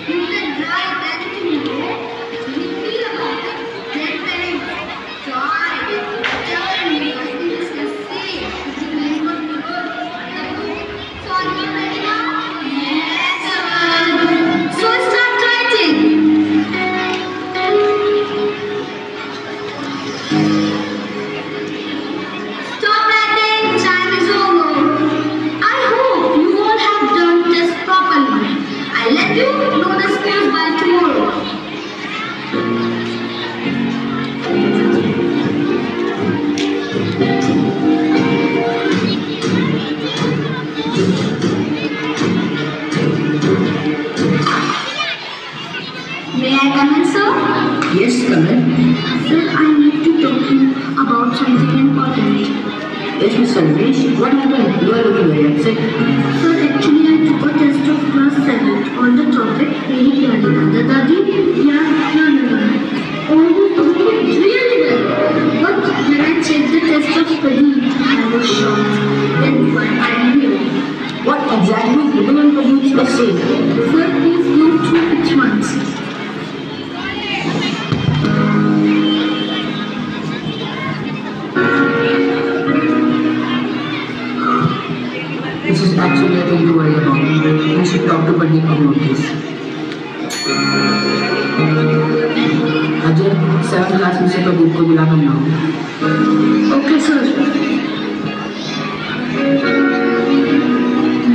You can write anything you know. When you feel about it, then tell him. Try it. Tell me everything is the same. If you believe what you wrote. So are you ready now? Yes, sir. So start writing. Stop writing. Time is over. I hope you all have done this properly. I'll let you know the scores by tomorrow. May I come in, sir? Yes, come in. Sir, I need to talk to you about something important. Yes, Mr. Ramesh. What happened? You are looking very upset. Sir, actually I took a test of class 7 on the topic Meri Pyari Dada Dadi. Yeah, no. Oh, really well. But when I checked the test of Pradeep, I was shocked. Then what I knew. What exactly is written on Pradeep's essay? Sir, please go through it once. This is actually a thing to worry about. I should talk to Pradeep about this. Ajay 7th class में से प्रदीप को बुला कर लाओ। Okay, sir.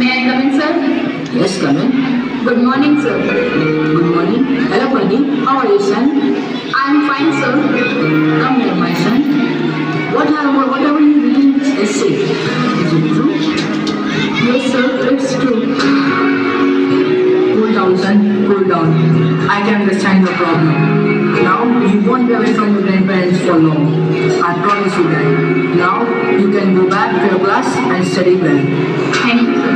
May I come in, sir? Yes, come in. Good morning, sir. Good morning. Hello, Pradeep. How are you, son? I am fine, sir. Come here, my son. Whatever you read in this essay, is it true? Yes, sir, it's true. Cool down, son. Cool down. I can understand your problem. Now, you won't be away from your grandparents for long. I promise you that. Now, you can go back to your class and study well. Thank you, sir.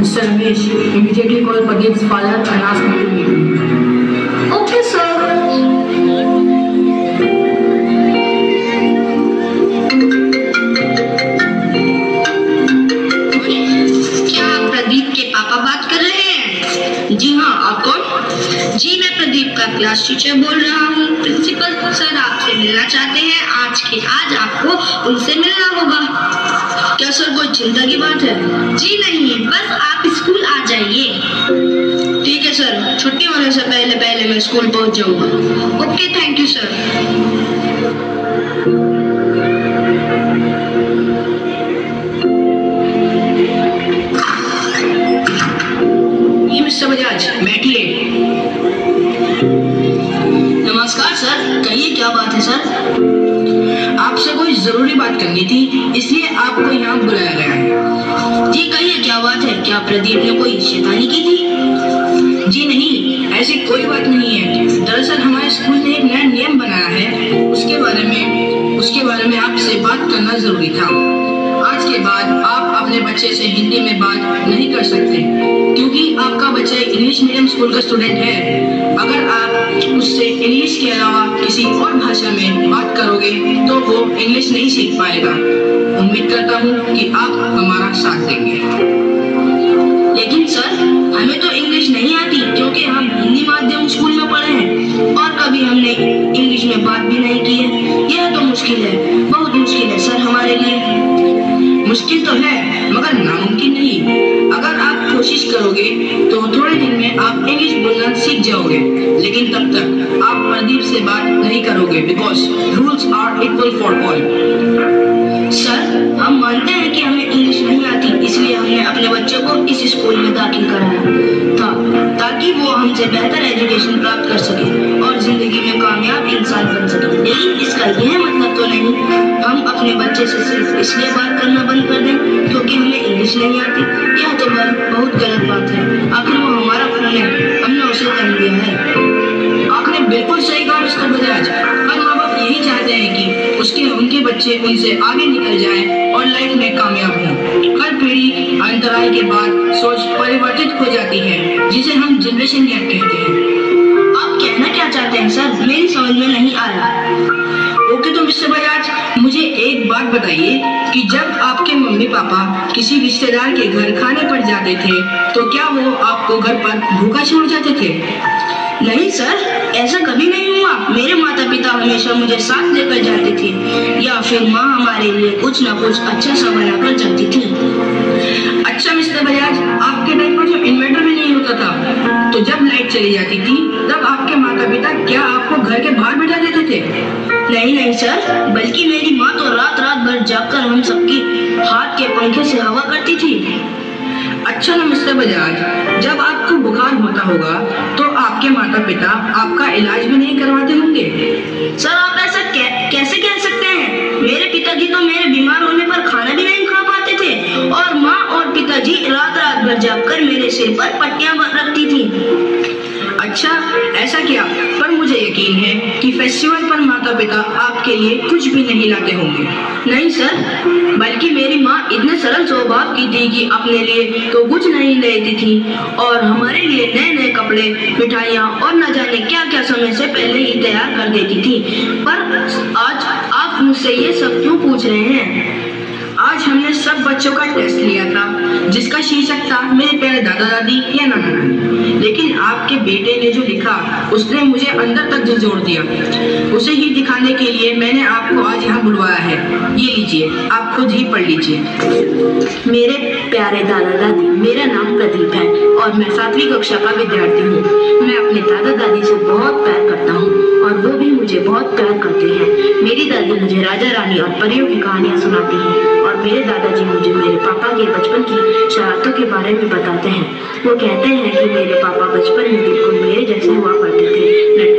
Mr. Ramesh, immediately call Pradeep's father and ask him to meet me. Okay, sir. क्या प्रदीप के पापा बात कर रहे हैं? जी हाँ, आप कौन? जी मैं प्रदीप का क्लास टीचर बोल रहा हूँ। प्रिंसिपल सर आपसे मिलना चाहते हैं। आज आपको उनसे मिलना होगा। क्या सर कोई चिंता की बात है? जी नहीं, बस आप स्कूल आ जाइए। ठीक है सर, छुट्टी होने से पहले मैं स्कूल पहुँच जाऊँगा। Okay, thank you sir. Mister Bajaj, बैठिए। नमस्कार सर, कहिए क्या बात है सर? आपसे कोई जरूरी बात करनी थी, इसलिए आपको यहाँ बुलाया गया है। जी कहिए क्या बात है? क्या प्रदीप ने कोई शैतानी की थी? जी नहीं, ऐसी कोई बात नहीं है। दरअसल हमारे स्कूल ने एक नया नियम बनाया है, उसके बारे में आपसे बात करना जरूरी था। आज के बाद आप अपने बच्चे से हिंदी में बात नहीं कर सकते, क्योंकि आपका बच्चा इंग्लिश मीडियम स्कूल का स्टूडेंट है। अगर आप उससे इंग्लिश के अलावा किसी और भाषा में बात करोगे तो वो इंग्लिश नहीं सीख पाएगा। उम्मीद करता हूँ कि आप हमारा साथ देंगे। लेकिन सर, हमें तो इंग्लिश नहीं आती, क्योंकि हम हिंदी माध्यम स्कूल में पढ़े हैं और कभी हमने इंग्लिश में बात भी नहीं की है। यह तो मुश्किल है, बहुत मुश्किल है सर हमारे लिए। मुश्किल तो है, मगर नामुमकिन नहीं। अगर आप कोशिश करोगे तो थोड़े दिन में आप इंग्लिश बोलना सीख जाओगे, लेकिन तब तक आप प्रदीप से बात नहीं करोगे, because rules are equal for all. Sir, हम मानते हैं कि हमें इंग्लिश नहीं आती, इसलिए हमने अपने बच्चे को इस स्कूल में दाखिल कराया था, ताकि वो हमसे बेहतर एजुकेशन प्राप्त कर सके और जिंदगी में कामयाब इंसान बन सके। लेकिन इसका यह मतलब तो नहीं हम अपने बच्चे से सिर्फ इसलिए बात करना बंद कर दें क्योंकि हमें इंग्लिश नहीं आती। यह तो बहुत गलत बात है। आखिर वो हमारा फोन है, हमने उसे कर दिया है। आपने बिल्कुल सही कहा मिस्टर बजाज। हर माँ बाप यही चाहते हैं कि उनके बच्चे उनसे आगे निकल जाएं और लाइफ में कामयाब हों। हर पीढ़ी अंतराल के बाद सोच परिवर्तित हो जाती है, जिसे हम जनरेशन गैप कहते हैं। आप कहना कहना क्या चाहते हैं सर? मेरी समझ में नहीं आ रहा। ओके तो मिस्टर बजाज, मुझे एक बात बताइए कि जब आपके मम्मी पापा किसी रिश्तेदार के घर खाने पर जाते थे तो क्या वो आपको घर पर भूखा छोड़ जाते थे? नहीं सर, ऐसा कभी नहीं हुआ। मेरे माता पिता हमेशा मुझे साथ लेकर जाते थे या फिर माँ हमारे लिए कुछ न कुछ अच्छा सा बनाकर जाती थी। अच्छा मिस्टर बजाज, आपके टाइम पर जो इन्वर्टर भी नहीं होता था, तो जब लाइट चली जाती थी तब आपके माता पिता क्या आपको घर के बाहर बिठा देते थे? नहीं सर, बल्कि मेरी माँ तो रात भर जागकर हम सबकी हाथ के पंखे से हवा करती थी। अच्छा ना मिस्टर बजाज, जब आपको बुखार होता होगा तो आपके माता पिता आपका इलाज भी नहीं करवाते होंगे? सर आप ऐसा कैसे कह सकते हैं? मेरे पिताजी तो मेरे बीमार होने पर खाना भी नहीं खा पाते थे और माँ और पिताजी रात भर जागकर मेरे सिर पर पट्टियां रखती थी। अच्छा ऐसा क्या? पर मुझे यकीन है कि फेस्टिवल पर माता पिता आपके लिए कुछ भी नहीं लाते होंगे। नहीं सर, बल्कि मेरी माँ इतने सरल स्वभाव की थी कि अपने लिए तो कुछ नहीं लेती थी और हमारे लिए नए नए कपड़े, मिठाइयाँ और न जाने क्या क्या समय से पहले ही तैयार कर देती थी। पर आज आप मुझसे ये सब क्यों पूछ रहे हैं? आज हमने सब बच्चों का टेस्ट लिया था जिसका शीर्षक था मेरे प्यारे दादा दादी या नाना नानी, लेकिन आपके बेटे ने जो लिखा उसने मुझे अंदर तक झंझोड़ दिया। उसे ही दिखाने के लिए मैंने आपको आज यहाँ बुलवाया है। ये लीजिए, आप खुद ही पढ़ लीजिए। मेरे प्यारे दादा दादी, मेरा नाम प्रदीप है और मैं 7वीं कक्षा का विद्यार्थी हूँ। मैं अपने दादा दादी से बहुत प्यार करता हूँ और वो भी मुझे बहुत प्यार करते हैं। मेरी दादी मुझे राजा रानी और परियों की कहानियाँ सुनाती हैं और मेरे दादाजी मुझे मेरे पापा के बचपन की शरारतों के बारे में बताते हैं। वो कहते हैं कि मेरे पापा बचपन में बिल्कुल मेरे जैसे हुआ करते थे।